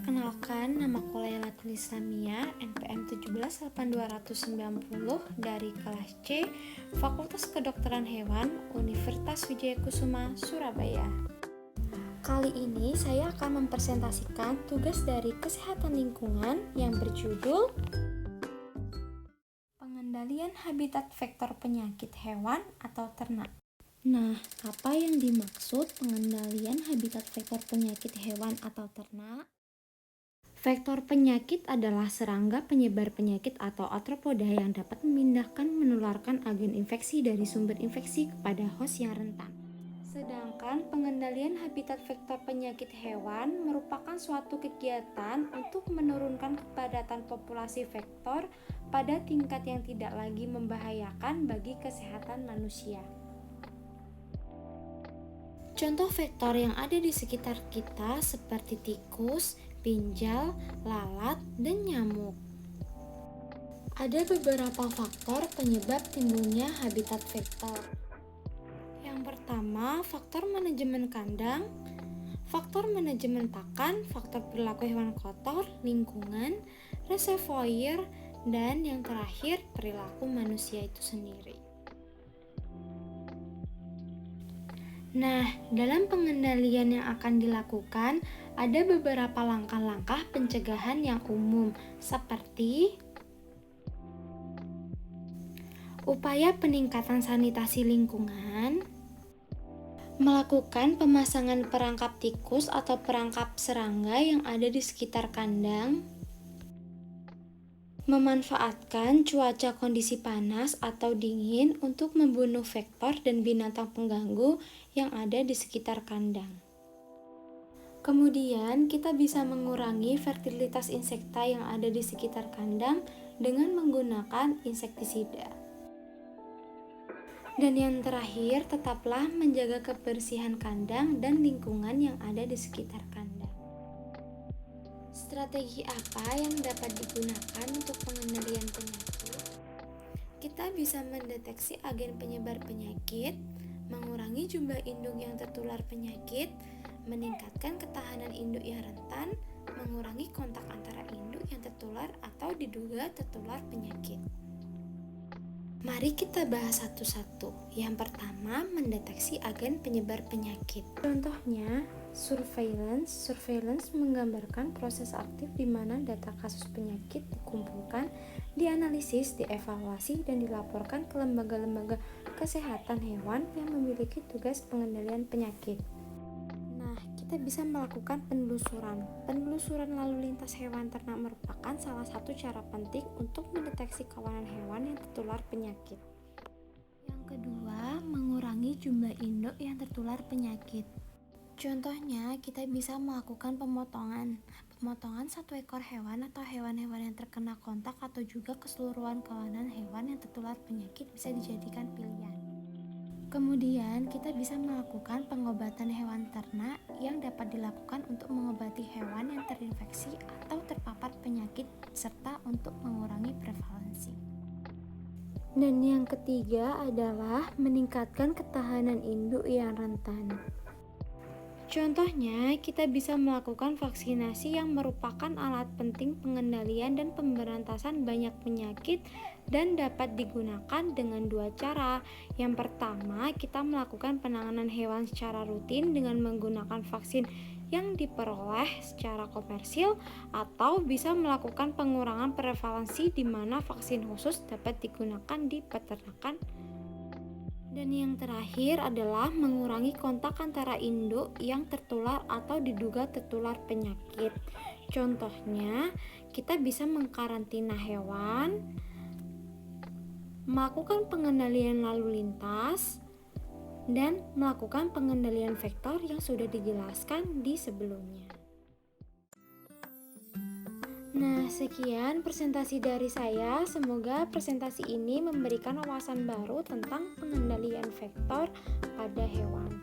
Perkenalkan, namaku Lailatul Islamia, NPM 1782090 dari kelas C, Fakultas Kedokteran Hewan, Universitas Wijayakusuma, Surabaya. Kali ini saya akan mempresentasikan tugas dari Kesehatan Lingkungan yang berjudul Pengendalian Habitat Vektor Penyakit Hewan atau Ternak. Nah, apa yang dimaksud pengendalian habitat vektor penyakit hewan atau ternak? Vektor penyakit adalah serangga penyebar penyakit atau arthropoda yang dapat memindahkan menularkan agen infeksi dari sumber infeksi kepada host yang rentan. Sedangkan pengendalian habitat vektor penyakit hewan merupakan suatu kegiatan untuk menurunkan kepadatan populasi vektor pada tingkat yang tidak lagi membahayakan bagi kesehatan manusia. Contoh vektor yang ada di sekitar kita seperti tikus, pinjal, lalat, dan nyamuk. Ada beberapa faktor penyebab timbulnya habitat vektor. Yang pertama, faktor manajemen kandang, faktor manajemen pakan, faktor perilaku hewan kotor, lingkungan, reservoir, dan yang terakhir perilaku manusia itu sendiri. Nah, dalam pengendalian yang akan dilakukan, ada beberapa langkah-langkah pencegahan yang umum, seperti upaya peningkatan sanitasi lingkungan, melakukan pemasangan perangkap tikus atau perangkap serangga yang ada di sekitar kandang, memanfaatkan cuaca kondisi panas atau dingin untuk membunuh vektor dan binatang pengganggu yang ada di sekitar kandang. Kemudian, kita bisa mengurangi fertilitas insekta yang ada di sekitar kandang dengan menggunakan insektisida. Dan yang terakhir, tetaplah menjaga kebersihan kandang dan lingkungan yang ada di sekitar kandang. Strategi apa yang dapat digunakan untuk pengendalian penyakit? Kita bisa mendeteksi agen penyebar penyakit, mengurangi jumlah induk yang tertular penyakit, meningkatkan ketahanan induk yang rentan, mengurangi kontak antara induk yang tertular atau diduga tertular penyakit. Mari kita bahas satu-satu. Yang pertama, mendeteksi agen penyebar penyakit. Contohnya, surveillance. Surveillance menggambarkan proses aktif di mana data kasus penyakit dikumpulkan, dianalisis, dievaluasi, dan dilaporkan ke lembaga-lembaga kesehatan hewan yang memiliki tugas pengendalian penyakit. Nah, kita bisa melakukan penelusuran. Penelusuran lalu lintas hewan ternak merupakan salah satu cara penting untuk mendeteksi kawanan hewan yang tertular penyakit. Yang kedua, mengurangi jumlah induk yang tertular penyakit. Contohnya, kita bisa melakukan pemotongan satu ekor hewan atau hewan-hewan yang terkena kontak atau juga keseluruhan kawanan hewan yang tertular penyakit bisa dijadikan pilihan. Kemudian, kita bisa melakukan pengobatan hewan ternak yang dapat dilakukan untuk mengobati hewan yang terinfeksi atau terpapar penyakit serta untuk mengurangi prevalensi. Dan yang ketiga adalah meningkatkan ketahanan induk yang rentan. Contohnya, kita bisa melakukan vaksinasi yang merupakan alat penting pengendalian dan pemberantasan banyak penyakit dan dapat digunakan dengan dua cara. Yang pertama, kita melakukan penanganan hewan secara rutin dengan menggunakan vaksin yang diperoleh secara komersil atau bisa melakukan pengurangan prevalensi di mana vaksin khusus dapat digunakan di peternakan. Dan yang terakhir adalah mengurangi kontak antara induk yang tertular atau diduga tertular penyakit. Contohnya, kita bisa mengkarantina hewan, melakukan pengendalian lalu lintas, dan melakukan pengendalian vektor yang sudah dijelaskan di sebelumnya. Nah, sekian presentasi dari saya. Semoga presentasi ini memberikan wawasan baru tentang pengendalian vektor pada hewan.